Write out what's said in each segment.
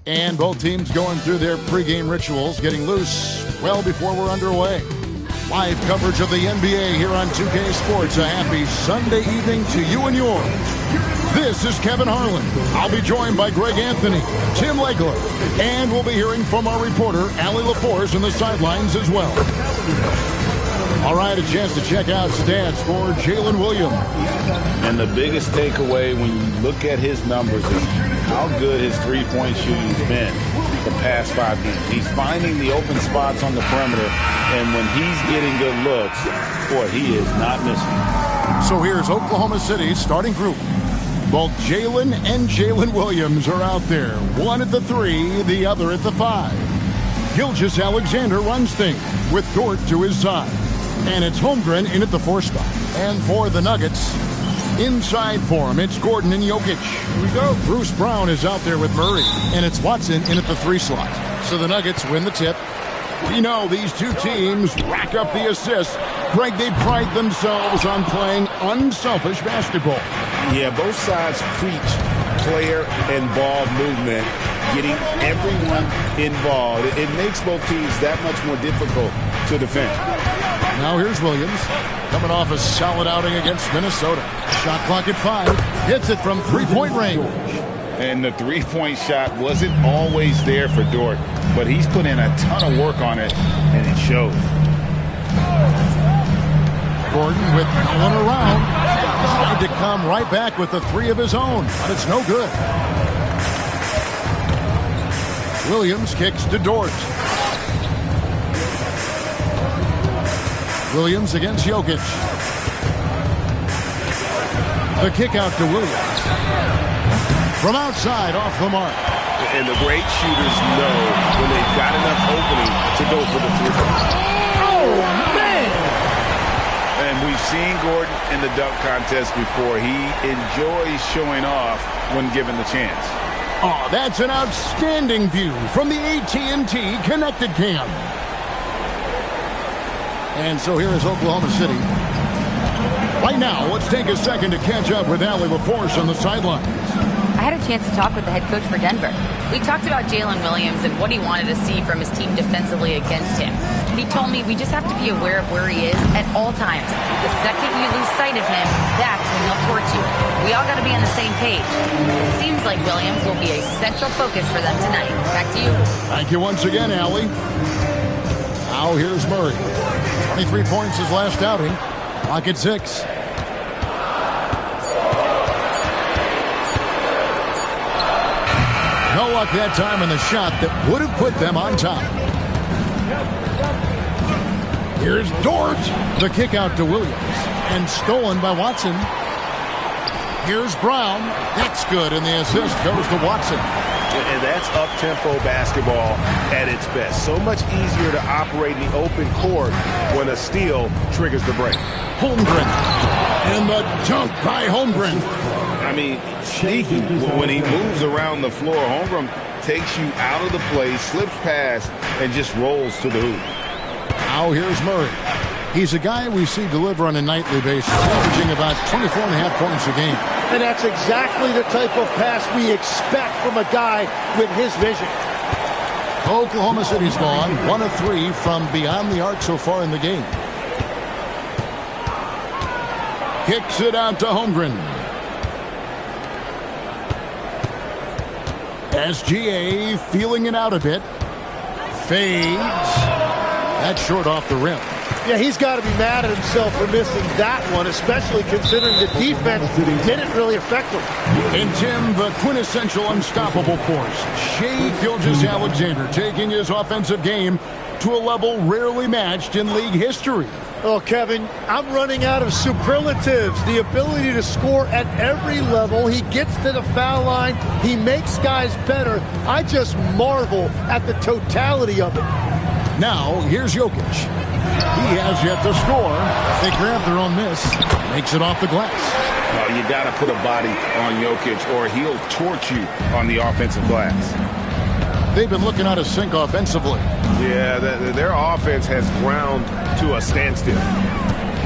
And both teams going through their pregame rituals, getting loose well before we're underway. Live coverage of the NBA here on 2K Sports. A happy Sunday evening to you and yours. This is Kevin Harlan. I'll be joined by Greg Anthony, Tim Legler, and we'll be hearing from our reporter, Allie LaForce, on the sidelines as well. All right, a chance to check out stats for Jalen Williams. And the biggest takeaway when you look at his numbers is how good his three-point shooting's been the past 5 games. He's finding the open spots on the perimeter, and when he's getting good looks, boy, he is not missing. So here's Oklahoma City's starting group. Both Jalen and Jalen Williams are out there. One at the 3, the other at the 5. Gilgeous-Alexander runs things with Dort to his side. And it's Holmgren in at the 4 spot. And for the Nuggets, inside for him, it's Gordon and Jokic. Here we go. Bruce Brown is out there with Murray. And it's Watson in at the 3 slot. So the Nuggets win the tip. We know these two teams rack up the assists. Greg, they pride themselves on playing unselfish basketball. Yeah, both sides preach player and ball movement, getting everyone involved. It makes both teams that much more difficult to defend. Now here's Williams, coming off a solid outing against Minnesota. Shot clock at 5. Hits it from three-point range. And the three-point shot wasn't always there for Dort, but he's put in a ton of work on it, and it shows. Gordon with no one around. Tried to come right back with the 3 of his own, but it's no good. Williams kicks to Dort. Williams against Jokic. The kick out to Williams. From outside, off the mark. And the great shooters know when they've got enough opening to go for the 3. Oh, man! And we've seen Gordon in the dunk contest before. He enjoys showing off when given the chance. Oh, that's an outstanding view from the AT&T Connected Cam. And so here is Oklahoma City. Right now, let's take a second to catch up with Allie LaForce on the sidelines. I had a chance to talk with the head coach for Denver. We talked about Jalen Williams and what he wanted to see from his team defensively against him. He told me we just have to be aware of where he is at all times. The second you lose sight of him, that's when he'll torch you. We all got to be on the same page. It seems like Williams will be a central focus for them tonight. Back to you. Thank you once again, Allie. Now here's Murray. 23 points his last outing. Clock at 6. No luck that time in the shot that would have put them on top. Here's Dort. The kick out to Williams. And stolen by Watson. Here's Brown. That's good, and the assist goes to Watson. And that's up-tempo basketball at its best. So much easier to operate in the open court when a steal triggers the break. Holmgren. And the dunk by Holmgren. I mean, sneaky. When he moves around the floor, Holmgren takes you out of the play, slips past, and just rolls to the hoop. Now here's Murray. He's a guy we see deliver on a nightly basis, averaging about 24.5 points a game. And that's exactly the type of pass we expect from a guy with his vision. Oklahoma City's gone 1 of 3 from beyond the arc so far in the game. Kicks it out to Holmgren. SGA feeling it out a bit. Fades. That's short off the rim. Yeah, he's got to be mad at himself for missing that one, especially considering the defense didn't really affect him. And Tim, the quintessential unstoppable force, Shai Gilgeous-Alexander, taking his offensive game to a level rarely matched in league history. Oh, Kevin, I'm running out of superlatives. The ability to score at every level. He gets to the foul line. He makes guys better. I just marvel at the totality of it. Now, here's Jokic. He has yet to score. They grab their own miss. Makes it off the glass. You got to put a body on Jokic or he'll torch you on the offensive glass. They've been looking out of sync offensively. Yeah, their offense has ground to a standstill.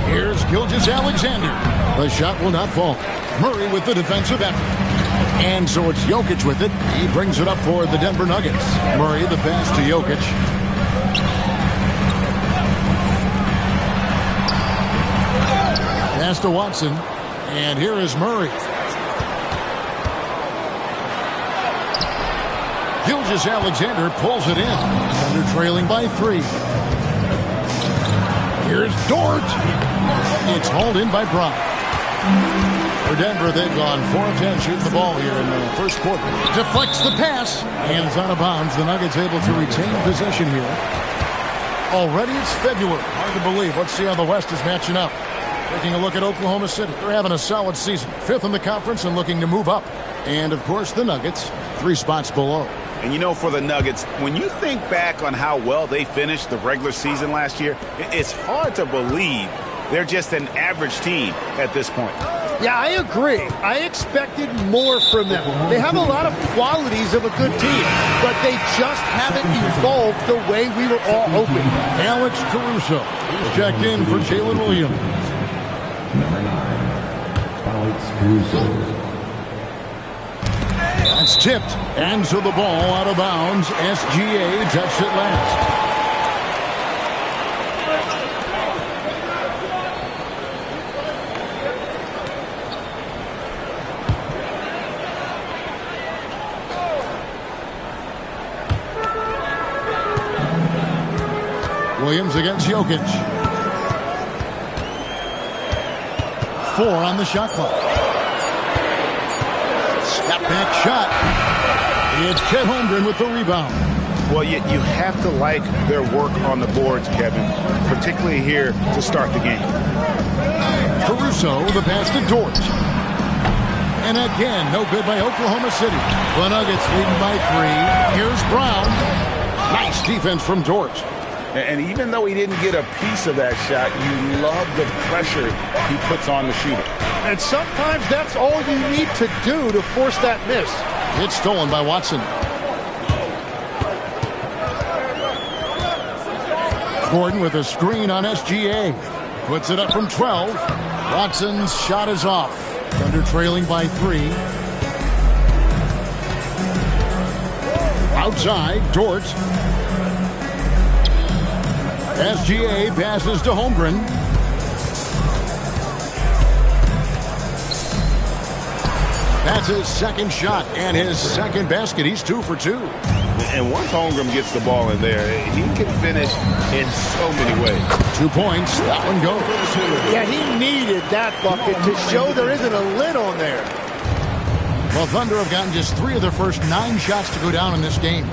Here's Gilgeous-Alexander. The shot will not fall. Murray with the defensive effort. And so it's Jokic with it. He brings it up for the Denver Nuggets. Murray, the pass to Jokic. Pass to Watson. And here is Murray. Gilgeous-Alexander pulls it in. Thunder trailing by 3. Here's Dort. It's hauled in by Brown. For Denver, they've gone 4 of 10 shooting the ball here in the first quarter. Deflects the pass. And it's out of bounds. The Nuggets able to retain possession here. Already it's February. Hard to believe. Let's see how the West is matching up. Taking a look at Oklahoma City. They're having a solid season. 5th in the conference and looking to move up. And, of course, the Nuggets, 3 spots below. And, you know, for the Nuggets, when you think back on how well they finished the regular season last year, it's hard to believe they're just an average team at this point. Yeah, I agree. I expected more from them. They have a lot of qualities of a good team, but they just haven't evolved the way we were all hoping. Alex Caruso is checked in for Jalen Williams. Number 9, Alex Caruso. That's tipped, and so the ball out of bounds. SGA touched it last. Williams against Jokic. 4 on the shot clock. Step back shot. It's Chet Holmgren with the rebound. Well, you have to like their work on the boards, Kevin, particularly here to start the game. Caruso, the pass to Dort. And again, no good by Oklahoma City. The Nuggets leading by 3. Here's Brown. Nice defense from Dort. And even though he didn't get a piece of that shot, you love the pressure he puts on the shooter. And sometimes that's all you need to do to force that miss. It's stolen by Watson. Gordon with a screen on SGA. Puts it up from 12. Watson's shot is off. Thunder trailing by 3. Outside, Dort. SGA passes to Holmgren. That's his second shot and his second basket. He's 2 for 2. And once Holmgren gets the ball in there, he can finish in so many ways. 2 points. That one goes. Yeah, he needed that bucket to show there isn't a lid on there. Well, Thunder have gotten just 3 of their first 9 shots to go down in this game.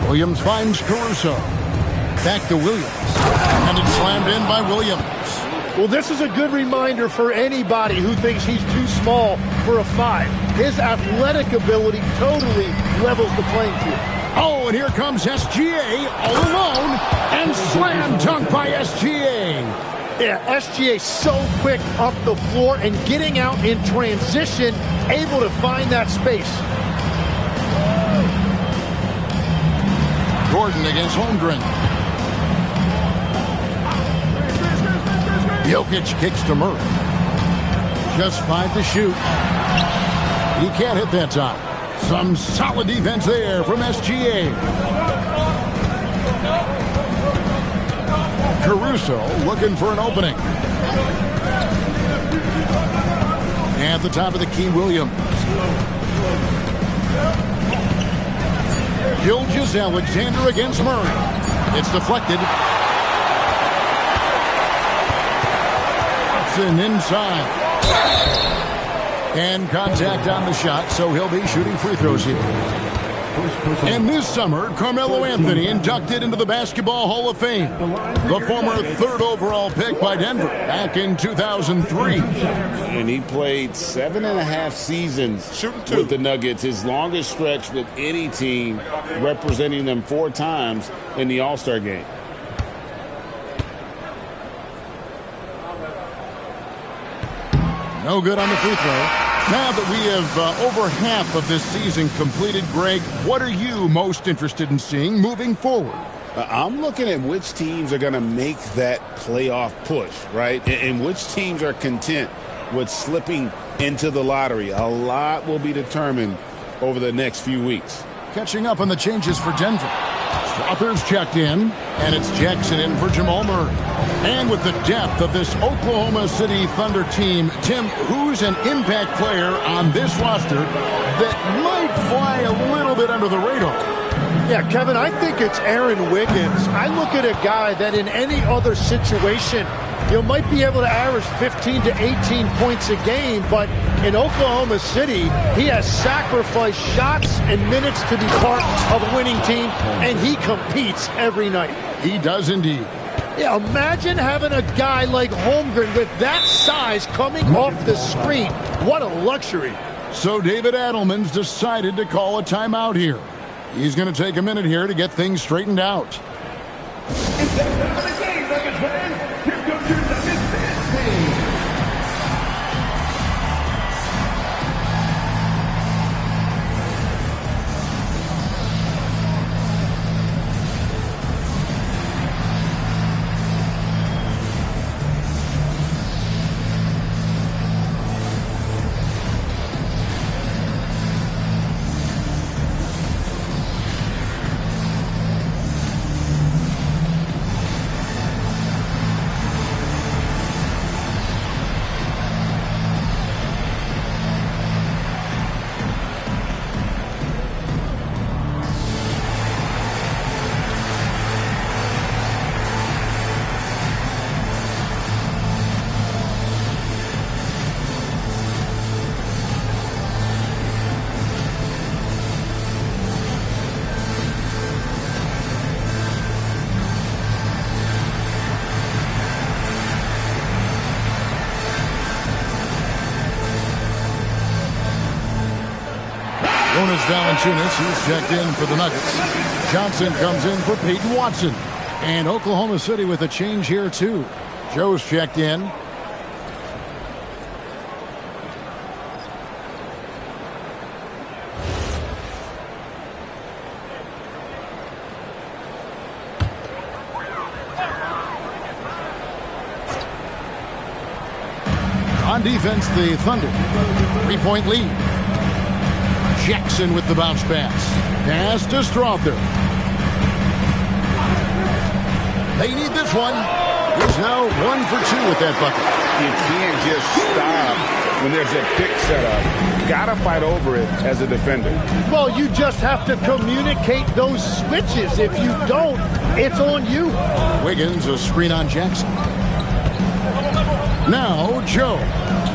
Williams finds Caruso. Back to Williams. And it's slammed in by Williams. Well, this is a good reminder for anybody who thinks he's too small for a 5. His athletic ability totally levels the playing field. Oh, and here comes SGA all alone. And slam dunk by SGA. Yeah, SGA so quick up the floor and getting out in transition, able to find that space. Gordon against Holmgren. Jokic kicks to Murray. Just 5 to shoot. He can't hit that time. Some solid defense there from SGA. Caruso looking for an opening. At the top of the key, Williams. Gilgeous-Alexander against Murray. It's deflected. Inside. And contact on the shot, so he'll be shooting free throws here. And this summer, Carmelo Anthony inducted into the Basketball Hall of Fame. The former 3rd overall pick by Denver back in 2003. And he played 7.5 seasons with the Nuggets, his longest stretch with any team, representing them 4 times in the All-Star game. No good on the free throw. Now that we have over half of this season completed, Greg, what are you most interested in seeing moving forward? I'm looking at which teams are going to make that playoff push, right? And which teams are content with slipping into the lottery. A lot will be determined over the next few weeks. Catching up on the changes for Denver. Strother's checked in, and it's Jackson in for Jamal Murray. And with the depth of this Oklahoma City Thunder team, Tim, who's an impact player on this roster that might fly a little bit under the radar? Yeah, Kevin, I think it's Aaron Wiggins. I look at a guy that in any other situation, you might be able to average 15 to 18 points a game, but in Oklahoma City, he has sacrificed shots and minutes to be part of a winning team, and he competes every night. He does indeed. Yeah, imagine having a guy like Holmgren with that size coming off the screen. What a luxury. So David Adelman's decided to call a timeout here. He's going to take a minute here to get things straightened out. It's that time of the game, Nuggets fans. Here comes your Nuggets fan team. Jonas Valanciunas, he's checked in for the Nuggets. Johnson comes in for Peyton Watson. And Oklahoma City with a change here, too. Joe's checked in. On defense, the Thunder. 3-point lead. Jackson with the bounce pass. Pass to Strother. They need this one. He's now 1 for 2 with that bucket. You can't just stop when there's a pick set up. Gotta fight over it as a defender. Well, you just have to communicate those switches. If you don't, it's on you. Wiggins, a screen on Jackson. Now, Joe.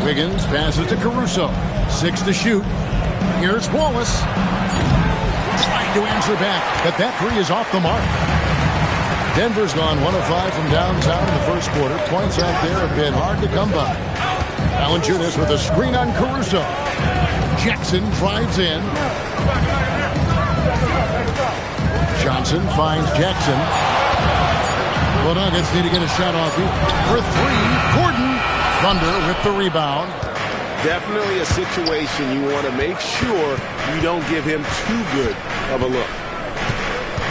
Wiggins passes to Caruso. 6 to shoot. Here's Wallace. Trying to answer back, but that three is off the mark. Denver's gone 1 of 5 from downtown in the first quarter. Points out there have been hard to come by. Valanciunas with a screen on Caruso. Jackson drives in. Johnson finds Jackson. The Nuggets need to get a shot off here. For 3, Gordon. Thunder with the rebound. Definitely a situation you want to make sure you don't give him too good of a look.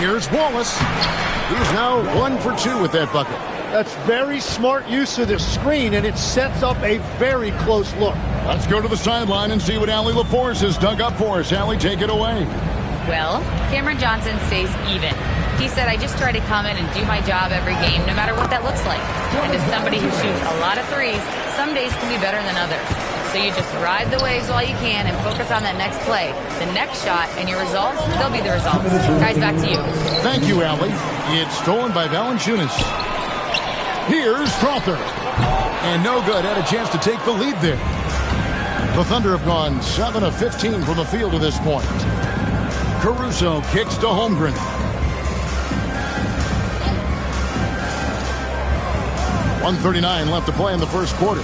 Here's Wallace. He's now 1 for 2 with that bucket. That's very smart use of the screen, and it sets up a very close look. Let's go to the sideline and see what Allie LaForce has dug up for us. Allie, take it away. Well, Cameron Johnson stays even. He said, I just try to come in and do my job every game, no matter what that looks like. And as somebody who shoots a lot of threes, some days can be better than others. So you just ride the waves while you can and focus on that next play. The next shot and your results, they'll be the results. Guys, back to you. Thank you, Allie. It's stolen by Valanciunas. Here's Strother. And no good. Had a chance to take the lead there. The Thunder have gone 7 of 15 from the field to this point. Caruso kicks to Holmgren. 1:39 left to play in the first quarter.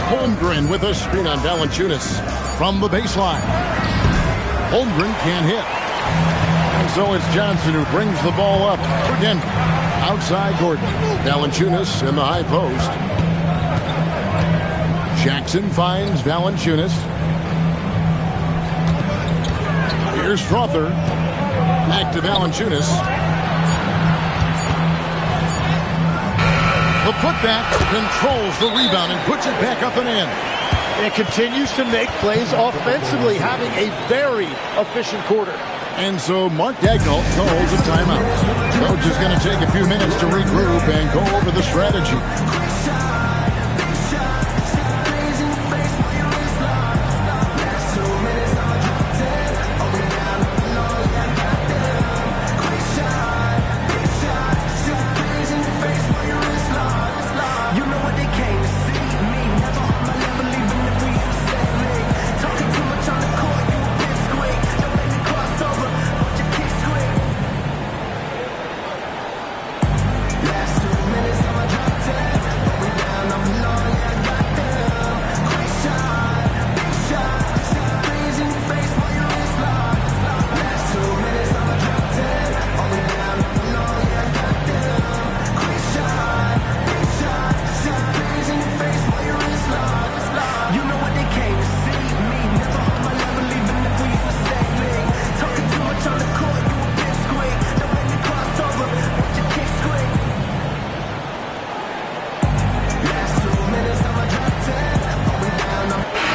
Holmgren with a screen on Valanciunas from the baseline. Holmgren can't hit. And so it's Johnson who brings the ball up for Denver. Outside Gordon. Valanciunas in the high post. Jackson finds Valanciunas. Here's Strother. Back to Valanciunas. The putback controls the rebound and puts it back up and in. And continues to make plays offensively, having a very efficient quarter. And so Mark Daigneault calls a timeout. Coach is going to take a few minutes to regroup and go over the strategy.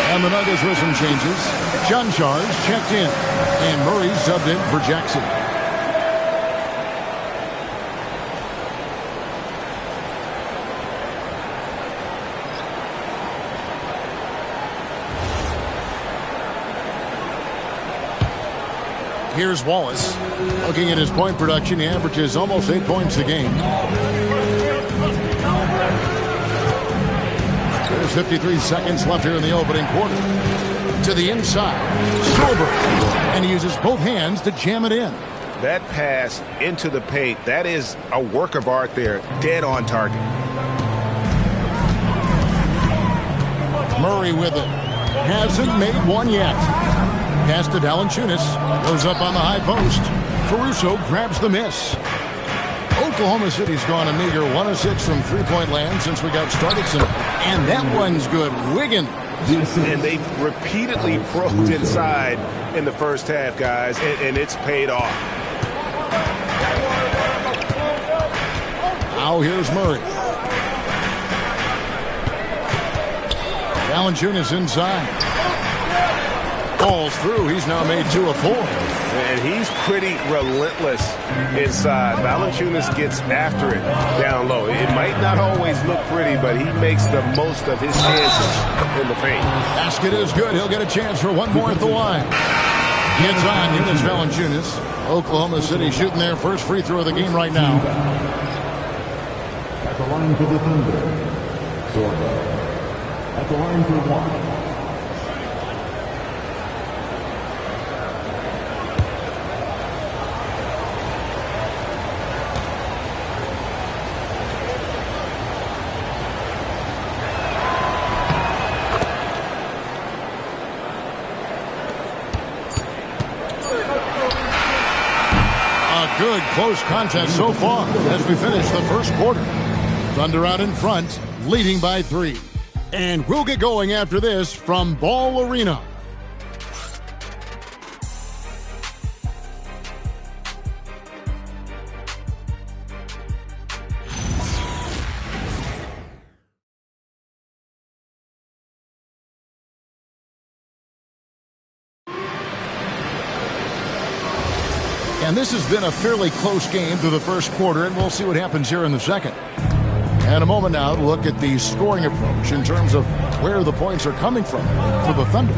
And the Nuggets with some changes. John Charles checked in. And Murray subbed in for Jackson. Here's Wallace. Looking at his point production, he averages almost 8 points a game. There's 53 seconds left here in the opening quarter. To the inside. Silver. And he uses both hands to jam it in. That pass into the paint, that is a work of art there. Dead on target. Murray with it. Hasn't made one yet. Pass to Valanciunas. Goes up on the high post. Caruso grabs the miss. Oklahoma City's gone a meager 1 of 6 from three-point land since we got started. And that one's good. Wiggins. And they repeatedly probed inside in the first half, guys, and it's paid off. Now here's Murray. Valanciunas inside. Falls through. He's now made 2 of 4. And he's pretty relentless inside. Valanciunas gets after it down low. It might not always look pretty, but he makes the most of his chances in the paint. Basket is good. He'll get a chance for one more at the line. Gets on Jonas Valanciunas. Oklahoma City shooting their first free throw of the game right now. At the line for the Thunder. At the line for one. Good close contest so far as we finish the first quarter. Thunder out in front, leading by 3. And we'll get going after this from Ball Arena. And this has been a fairly close game through the first quarter, and we'll see what happens here in the second. And a moment now to look at the scoring approach in terms of where the points are coming from for the Thunder.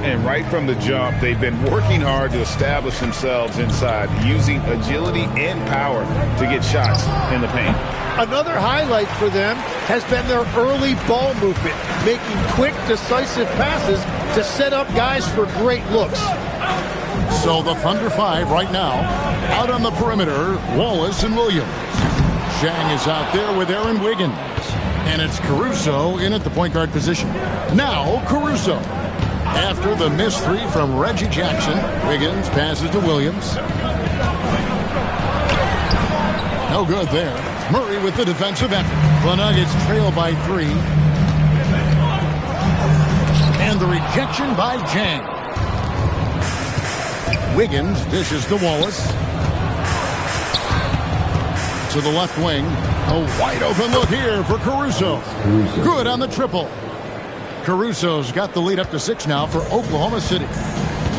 And right from the jump, they've been working hard to establish themselves inside, using agility and power to get shots in the paint. Another highlight for them has been their early ball movement, making quick, decisive passes to set up guys for great looks. So the Thunder 5 right now. Out on the perimeter, Wallace and Williams. Zhang is out there with Aaron Wiggins. And it's Caruso in at the point guard position. Now Caruso. After the missed 3 from Reggie Jackson, Wiggins passes to Williams. No good there. Murray with the defensive effort. The Nuggets trail by 3. And the rejection by Zhang. Wiggins dishes to Wallace. to the left wing. A wide open look here for Caruso. Good on the triple. Caruso's got the lead up to 6 now for Oklahoma City.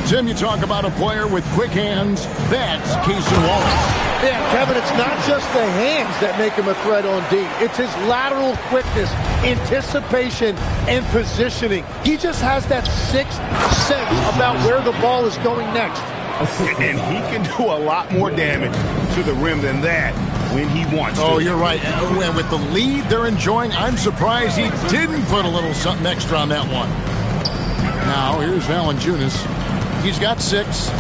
Tim, you talk about a player with quick hands. That's Cason Wallace. Yeah, Kevin, it's not just the hands that make him a threat on D. It's his lateral quickness, anticipation, and positioning. He just has that sixth sense about where the ball is going next. And he can do a lot more damage to the rim than that when he wants to. Oh, you're right. And with the lead they're enjoying, I'm surprised he didn't put a little something extra on that one. Now, here's Valanciunas. He's got 6.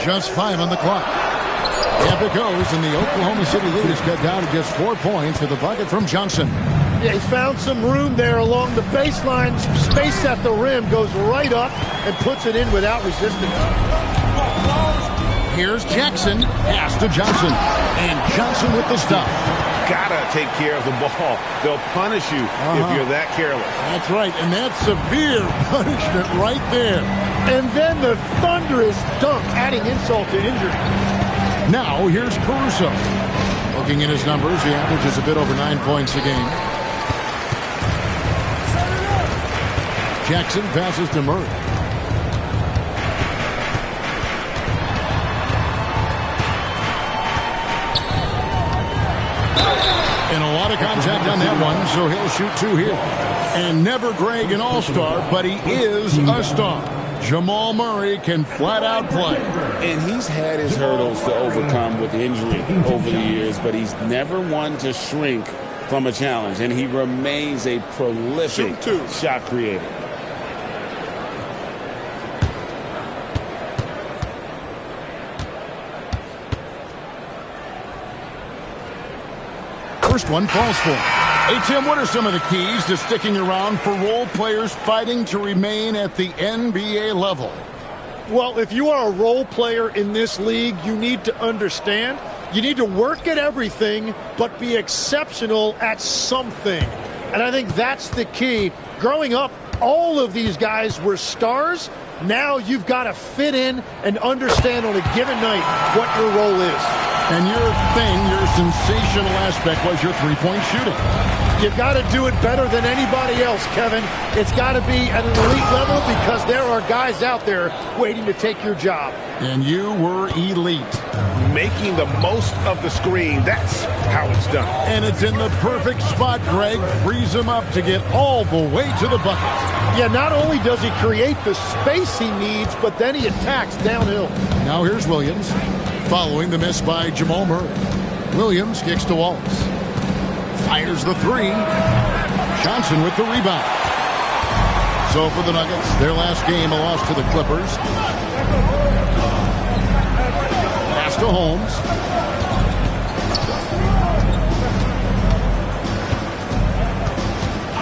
Just 5 on the clock. Up it goes, and the Oklahoma City lead is cut down to just 4 points with the bucket from Johnson. Yeah, he found some room there along the baseline. Space at the rim, goes right up and puts it in without resistance. Here's Jackson. Pass to Johnson. And Johnson with the stuff. Gotta take care of the ball. They'll punish you if you're that careless. That's right, and that's severe punishment right there. And then the thunderous dunk, adding insult to injury. Now, here's Caruso. Looking at his numbers, he averages a bit over 9 points a game. Jackson passes to Murray. And a lot of contact on that one, so he'll shoot 2 here. And never Greg an all-star, but he is a star. Jamal Murray can flat out play. And he's had his hurdles to overcome with injury over the years, but he's never one to shrink from a challenge. And he remains a prolific shot creator. First one falls for him. Hey, Tim, what are some of the keys to sticking around for role players fighting to remain at the NBA level? Well, if you are a role player in this league, you need to understand you need to work at everything but be exceptional at something. And I think that's the key. Growing up, all of these guys were stars. Now you've got to fit in and understand on a given night what your role is. And your sensational aspect was your three-point shooting. You've got to do it better than anybody else, Kevin. It's got to be at an elite level because there are guys out there waiting to take your job. And you were elite. Making the most of the screen, that's how it's done. And it's in the perfect spot, Greg. Frees him up to get all the way to the bucket. Yeah, not only does he create the space he needs, but then he attacks downhill. Now here's Williams, following the miss by Jamal Murray. Williams kicks to Wallace. Fires the 3. Johnson with the rebound. So for the Nuggets, their last game, a loss to the Clippers. Pass to Holmes.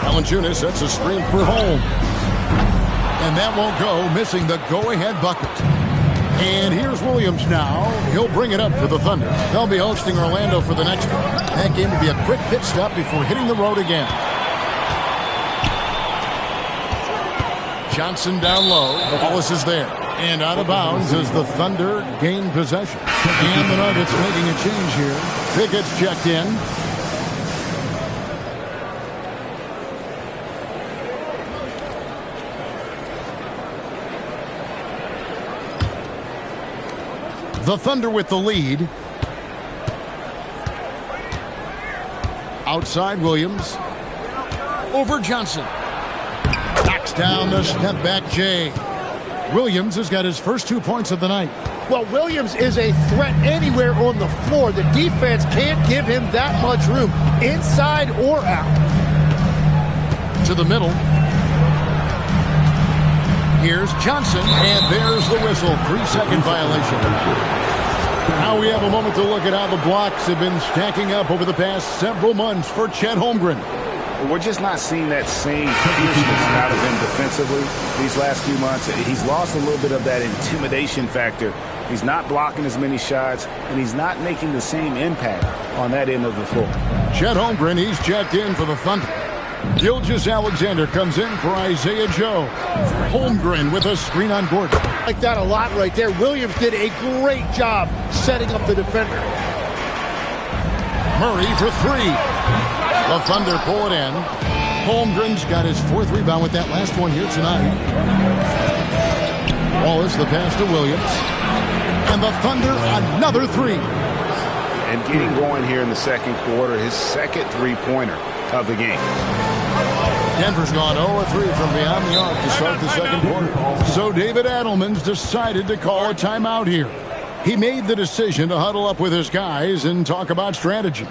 Valanciunas sets a screen for Holmes. And that won't go, missing the go-ahead bucket. And here's Williams now. He'll bring it up for the Thunder. They'll be hosting Orlando for the next one. That game will be a quick pit stop before hitting the road again. Johnson down low. Wallace is there. And out of bounds as the Thunder gain possession. And the Nuggets making a change here. Pickett's checked in. The Thunder with the lead. Outside Williams. Over Johnson. Knocks down the step back Jay. Williams has got his first 2 points of the night. Well, Williams is a threat anywhere on the floor. The defense can't give him that much room, inside or out. To the middle. Here's Johnson, and there's the whistle. 3-second violation. Now we have a moment to look at how the blocks have been stacking up over the past several months for Chet Holmgren. We're just not seeing that same fierceness out of him defensively these last few months. He's lost a little bit of that intimidation factor. He's not blocking as many shots, and he's not making the same impact on that end of the floor. Chet Holmgren, he's checked in for the Thunder. Gilgeous-Alexander comes in for Isaiah Joe. Holmgren with a screen on Gordon. Like that a lot right there. Williams did a great job setting up the defender. Murray for three. The Thunder pull it in. Holmgren's got his fourth rebound with that last one here tonight. Wallace the pass to Williams. And the Thunder another three. And getting going here in the second quarter, his second three-pointer of the game. Denver's gone 0-3 from beyond the arc to start the second quarter. So David Adelman's decided to call a timeout here. He made the decision to huddle up with his guys and talk about strategy.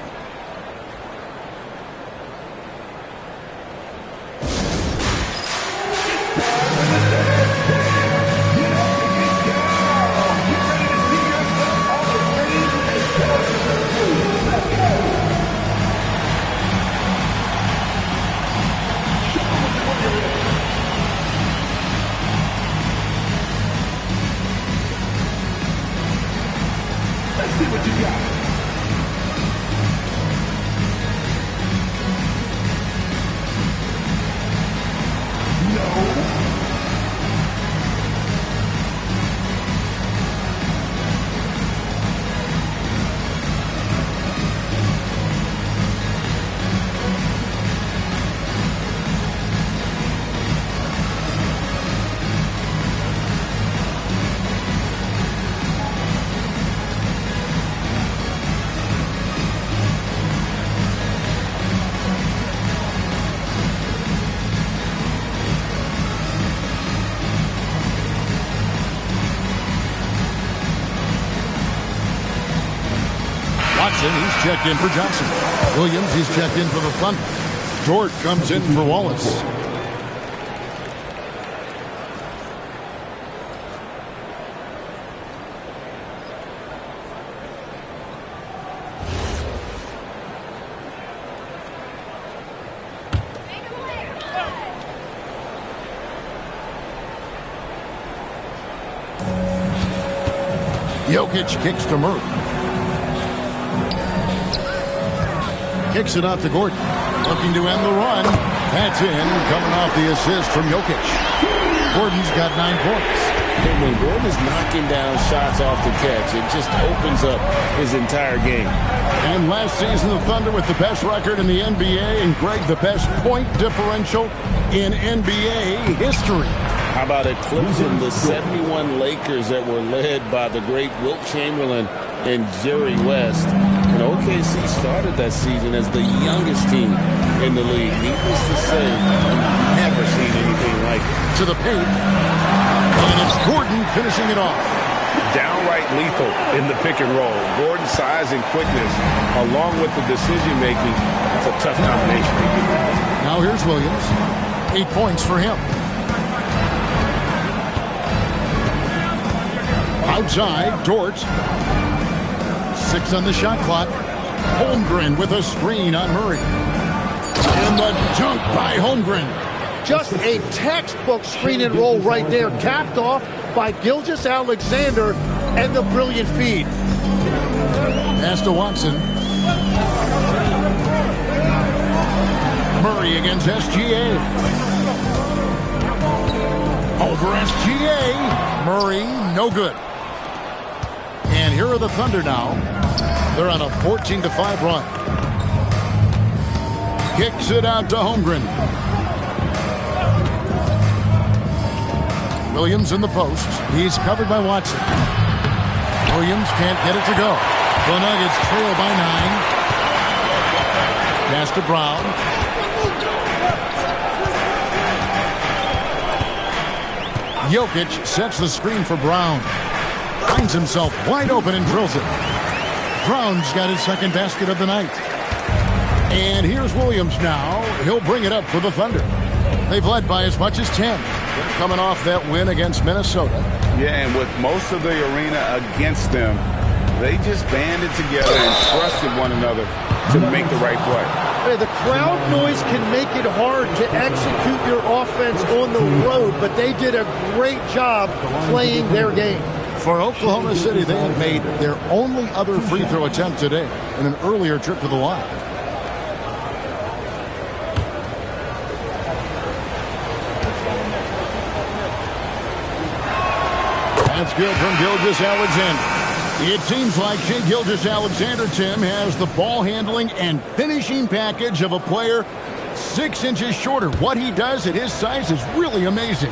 He's checked in for Johnson. Williams, he's checked in for the Thunder. Dort comes in for Wallace. Jokic kicks to Murray. Kicks it out to Gordon. Looking to end the run. That's in. Coming off the assist from Jokic. Gordon's got 9 points. And when Gordon is knocking down shots off the catch, it just opens up his entire game. And last season, the Thunder with the best record in the NBA. And Greg, the best point differential in NBA history. How about eclipsing the 71 Lakers that were led by the great Wilt Chamberlain and Jerry West? And OKC started that season as the youngest team in the league. Needless to say, never seen anything like it. To the paint. And it's Gordon finishing it off. Downright lethal in the pick and roll. Gordon's size and quickness, along with the decision-making, it's a tough combination. Now here's Williams. 8 points for him. Outside, Dort. 6 on the shot clock. Holmgren with a screen on Murray. And the dunk by Holmgren. Just a textbook screen and roll right there, capped off by Gilgeous-Alexander and the brilliant feed. Pass to Watson. Murray against SGA. Over SGA. Murray, no good. And here are the Thunder now. They're on a 14-5 run. Kicks it out to Holmgren. Williams in the post. He's covered by Watson. Williams can't get it to go. The Nuggets trail by 9. Pass to Brown. Jokic sets the screen for Brown. Finds himself wide open and drills it. Brown's got his second basket of the night. And here's Williams now. He'll bring it up for the Thunder. They've led by as much as 10. Coming off that win against Minnesota. Yeah, and with most of the arena against them, they just banded together and trusted one another to make the right play. Hey, the crowd noise can make it hard to execute your offense on the road, but they did a great job playing their game. For Oklahoma City, they have made their only other free throw attempt today in an earlier trip to the line. That's good from Gilgeous-Alexander. It seems like Shai Gilgeous-Alexander, Tim, has the ball handling and finishing package of a player 6 inches shorter. What he does at his size is really amazing.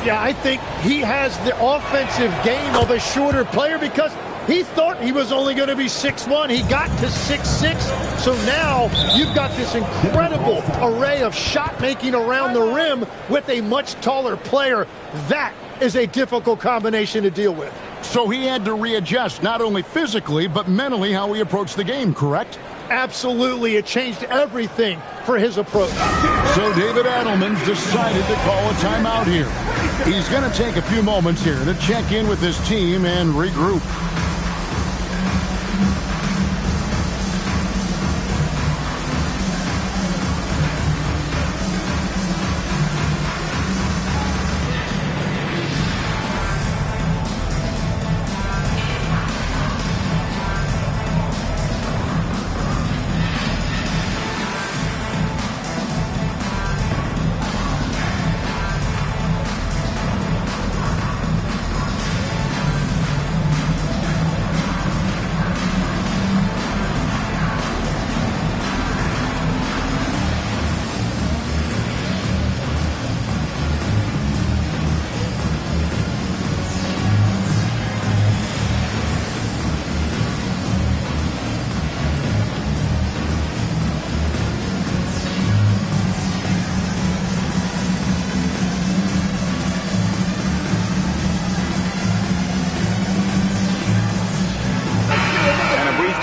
Yeah, I think he has the offensive game of a shorter player because he thought he was only going to be 6'1". He got to 6'6". So now you've got this incredible array of shot making around the rim with a much taller player. That is a difficult combination to deal with. So he had to readjust not only physically but mentally how he approached the game, correct? Absolutely. It changed everything for his approach. So David Adelman's decided to call a timeout here. He's going to take a few moments here to check in with his team and regroup.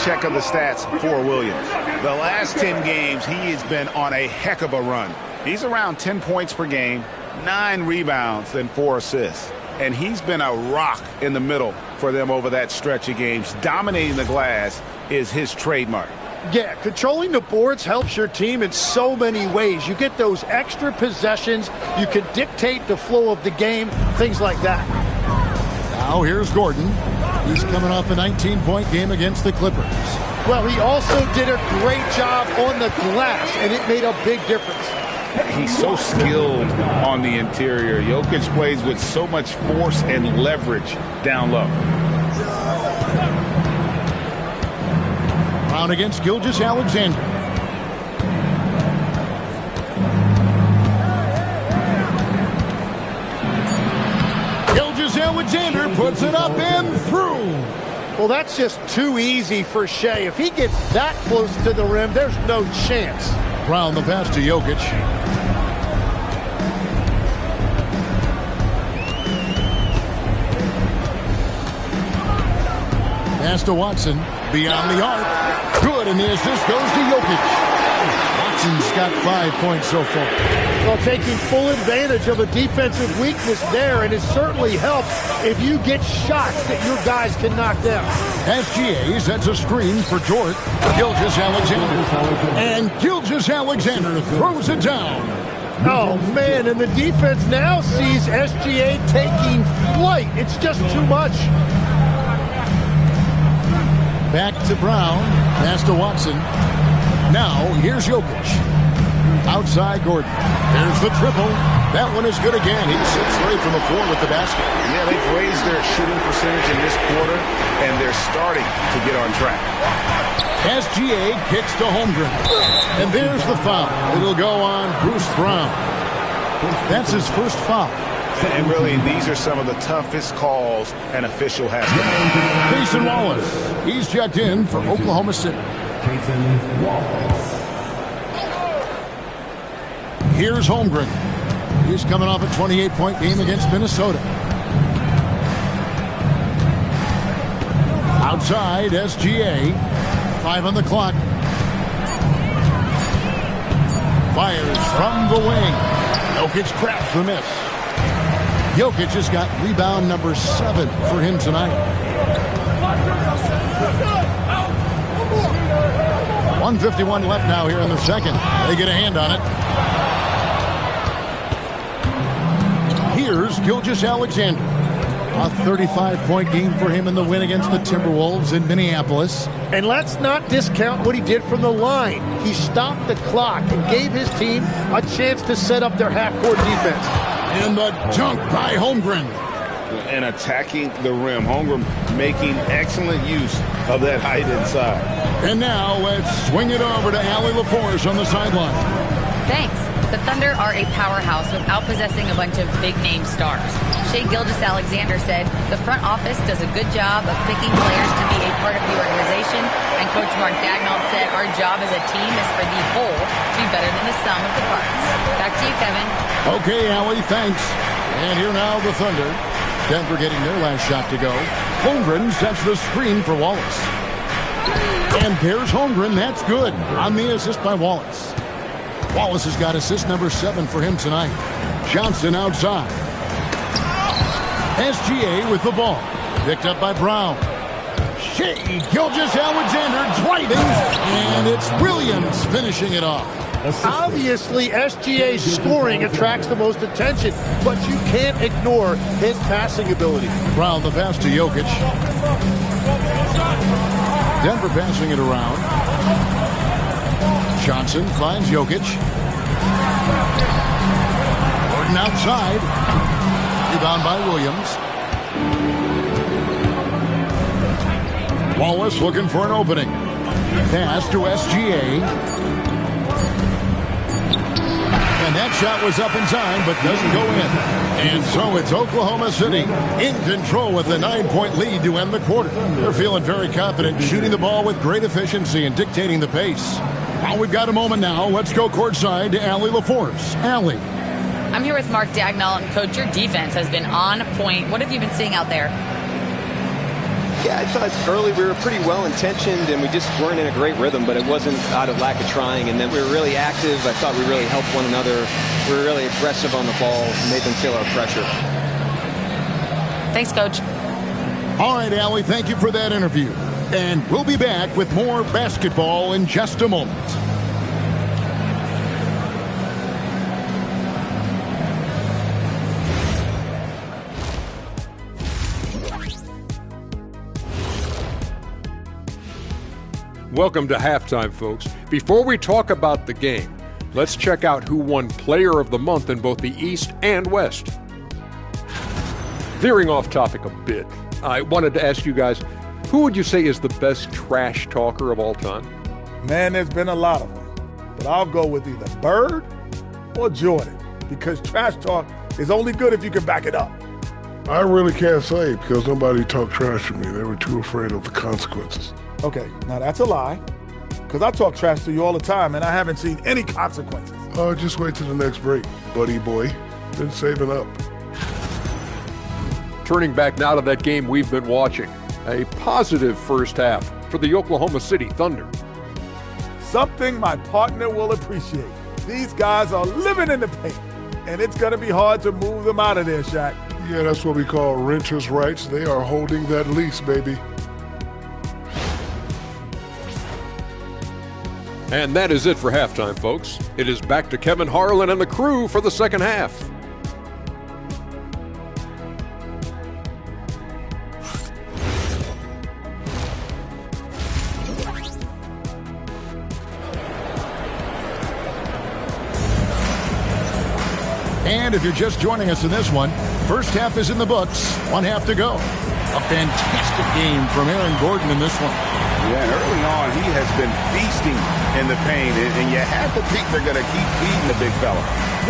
Check of the stats for Williams. The last 10 games, he has been on a heck of a run. He's around 10 points per game, 9 rebounds, and 4 assists. And he's been a rock in the middle for them over that stretch of games. Dominating the glass is his trademark. Yeah, controlling the boards helps your team in so many ways. You get those extra possessions. You can dictate the flow of the game, things like that. Now here's Gordon. He's coming off a 19-point game against the Clippers. Well, he also did a great job on the glass, and it made a big difference. He's so skilled on the interior. Jokic plays with so much force and leverage down low. Brown against Gilgeous-Alexander. Gilgeous-Alexander puts it up and through. Well, that's just too easy for Shai. If he gets that close to the rim, there's no chance. Brown the pass to Jokic. Pass to Watson. Beyond the arc. Good, and the assist goes to Jokic. Watson's got 5 points so far. Well, taking full advantage of a defensive weakness there, and it certainly helps if you get shots that your guys can knock down. SGA sets a screen for Dort. Gilgeous-Alexander. And Gilgeous-Alexander throws it down. Oh, man, and the defense now sees SGA taking flight. It's just too much. Back to Brown. Pass to Watson. Now, here's Jokic. Outside Gordon. There's the triple. That one is good again. He sits straight from the floor with the basket. Yeah, they've raised their shooting percentage in this quarter, and they're starting to get on track. SGA kicks to Holmgren. And there's the foul. It'll go on Bruce Brown. That's his first foul. And really, these are some of the toughest calls an official has to make. Jason Wallace. He's checked in for Oklahoma City. Here's Holmgren. He's coming off a 28-point game against Minnesota. Outside, SGA. 5 on the clock. Fires from the wing. Jokic crafts the miss. Jokic has got rebound number 7 for him tonight. 1:51 left now here in the second. They get a hand on it. Here's Gilgeous-Alexander. A 35-point game for him in the win against the Timberwolves in Minneapolis. And let's not discount what he did from the line. He stopped the clock and gave his team a chance to set up their half-court defense. And the dunk by Holmgren. and attacking the rim. Holmgren making excellent use of that height inside. And now let's swing it over to Allie LaForce on the sideline. Thanks. The Thunder are a powerhouse without possessing a bunch of big-name stars. Shai Gilgeous-Alexander said the front office does a good job of picking players to be a part of the organization, and Coach Mark Daigneault said our job as a team is for the whole to be better than the sum of the parts. Back to you, Kevin. Okay, Allie, thanks. And here now the Thunder. Denver getting their last shot to go. Holmgren sets the screen for Wallace. And there's Holmgren. That's good on the assist by Wallace. Wallace has got assist number 7 for him tonight. Johnson outside. SGA with the ball. Picked up by Brown. Shai Gilgeous-Alexander driving. And it's Williams finishing it off. Obviously, SGA's scoring attracts the most attention, but you can't ignore his passing ability. Brown the pass to Jokic. Denver passing it around. Johnson finds Jokic. Gordon outside. Rebound by Williams. Wallace looking for an opening. Pass to SGA. And that shot was up in time, but doesn't go in. And so it's Oklahoma City in control with a 9-point lead to end the quarter. They're feeling very confident, shooting the ball with great efficiency and dictating the pace. Well, we've got a moment now. Let's go courtside to Allie LaForce. Allie. I'm here with Mark Daigneault, and Coach, your defense has been on point. What have you been seeing out there? Yeah, I thought early we were pretty well-intentioned, and we just weren't in a great rhythm, but it wasn't out of lack of trying. And then we were really active. I thought we really helped one another. We were really aggressive on the ball, made them feel our pressure. Thanks, Coach. All right, Allie, thank you for that interview. And we'll be back with more basketball in just a moment. Welcome to halftime, folks. Before we talk about the game, let's check out who won Player of the Month in both the East and West. Veering off topic a bit, I wanted to ask you guys, who would you say is the best trash talker of all time? Man, there's been a lot of them, but I'll go with either Bird or Jordan, because trash talk is only good if you can back it up. I really can't say because nobody talked trash to me. They were too afraid of the consequences. Okay, now that's a lie, because I talk trash to you all the time, and I haven't seen any consequences. Just wait till the next break, buddy boy. Been saving up. Turning back now to that game we've been watching. A positive first half for the Oklahoma City Thunder. Something my partner will appreciate. These guys are living in the paint, and it's going to be hard to move them out of there, Shaq. Yeah, that's what we call renters' rights. They are holding that lease, baby. And that is it for halftime, folks. It is back to Kevin Harlan and the crew for the second half. And if you're just joining us in this one, first half is in the books. 1 half to go. A fantastic game from Aaron Gordon in this one. Yeah, early on, he has been feasting in the paint, and you have to think they're going to keep feeding the big fella.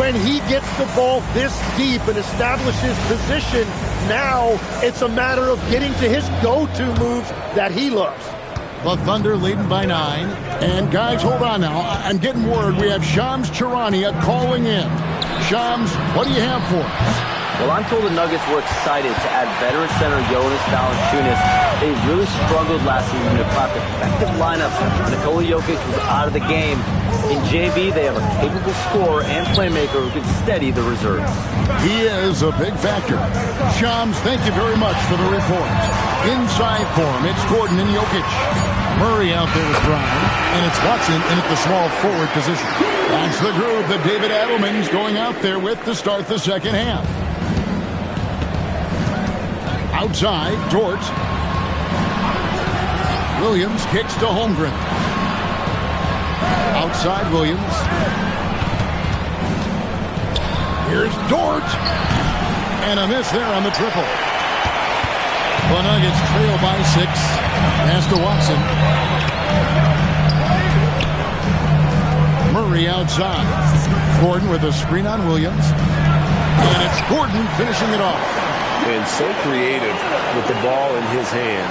When he gets the ball this deep and establishes position, now it's a matter of getting to his go-to moves that he loves. The Thunder leading by 9. And guys, hold on now. I'm getting word we have Shams Charania calling in. Shams, what do you have for us? Well, I'm told the Nuggets were excited to add veteran center Jonas Valanciunas. They really struggled last season to craft effective lineups. Nikola Jokic was out of the game. In JV, they have a capable scorer and playmaker who can steady the reserves. He is a big factor. Shams, thank you very much for the report. Inside for him, it's Gordon and Jokic. Murray out there with Brown, and it's Watson in at the small forward position. That's the groove that David Adelman's going out there with to start the second half. Outside, Dort. Williams kicks to Holmgren. Outside, Williams. Here's Dort. And a miss there on the triple. The Nuggets trail by 6. Pass to Watson. Murray outside. Gordon with a screen on Williams. And it's Gordon finishing it off. And so creative with the ball in his hand.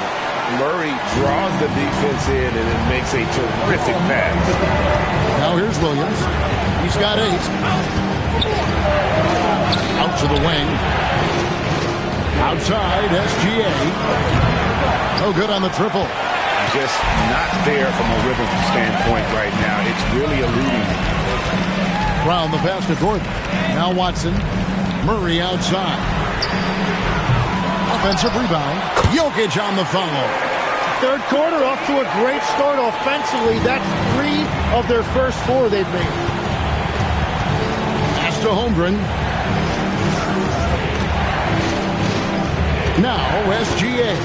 Murray draws the defense in and then makes a terrific pass. Now here's Williams. He's got 8. Out to the wing. Outside, SGA. No good on the triple. Just not there from a rhythm standpoint right now. It's really eluding him. Brown the pass to Gordon. Now Watson. Murray outside. Offensive rebound. Jokic on the foul. Third quarter off to a great start offensively. That's 3 of their first 4 they've made. Pass to Holmgren. Now SGA.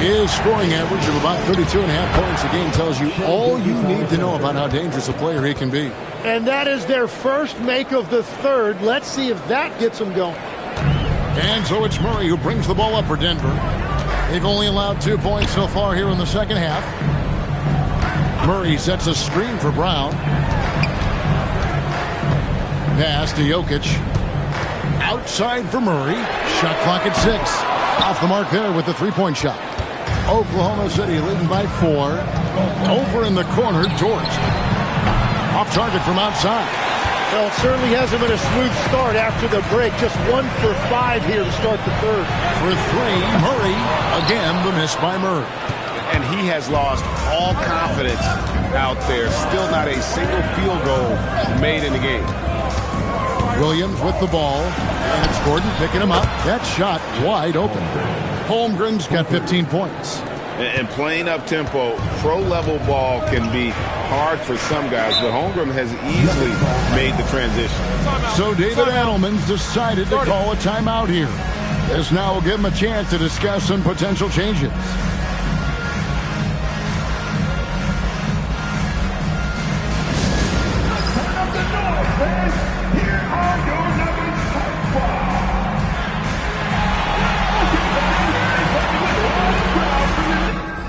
His scoring average of about 32.5 points a game tells you all you need to know about how dangerous a player he can be. And that is their first make of the third. Let's see if that gets them going. And so it's Murray who brings the ball up for Denver. They've only allowed 2 points so far here in the second half. Murray sets a screen for Brown. Pass to Jokic. Outside for Murray. Shot clock at 6. Off the mark there with the three-point shot. Oklahoma City leading by 4. Over in the corner, Dort. Off target from outside. Well, it certainly hasn't been a smooth start after the break. Just 1 for 5 here to start the third. For 3, Murray. Again, the miss by Murray. And he has lost all confidence out there. Still not a single field goal made in the game. Williams with the ball. And it's Gordon picking him up. That shot wide open. Holmgren's got 15 points. And playing up tempo, pro-level ball can be hard for some guys, but Holmgren has easily made the transition. So David Adelman's decided to call a timeout here. This now will give him a chance to discuss some potential changes.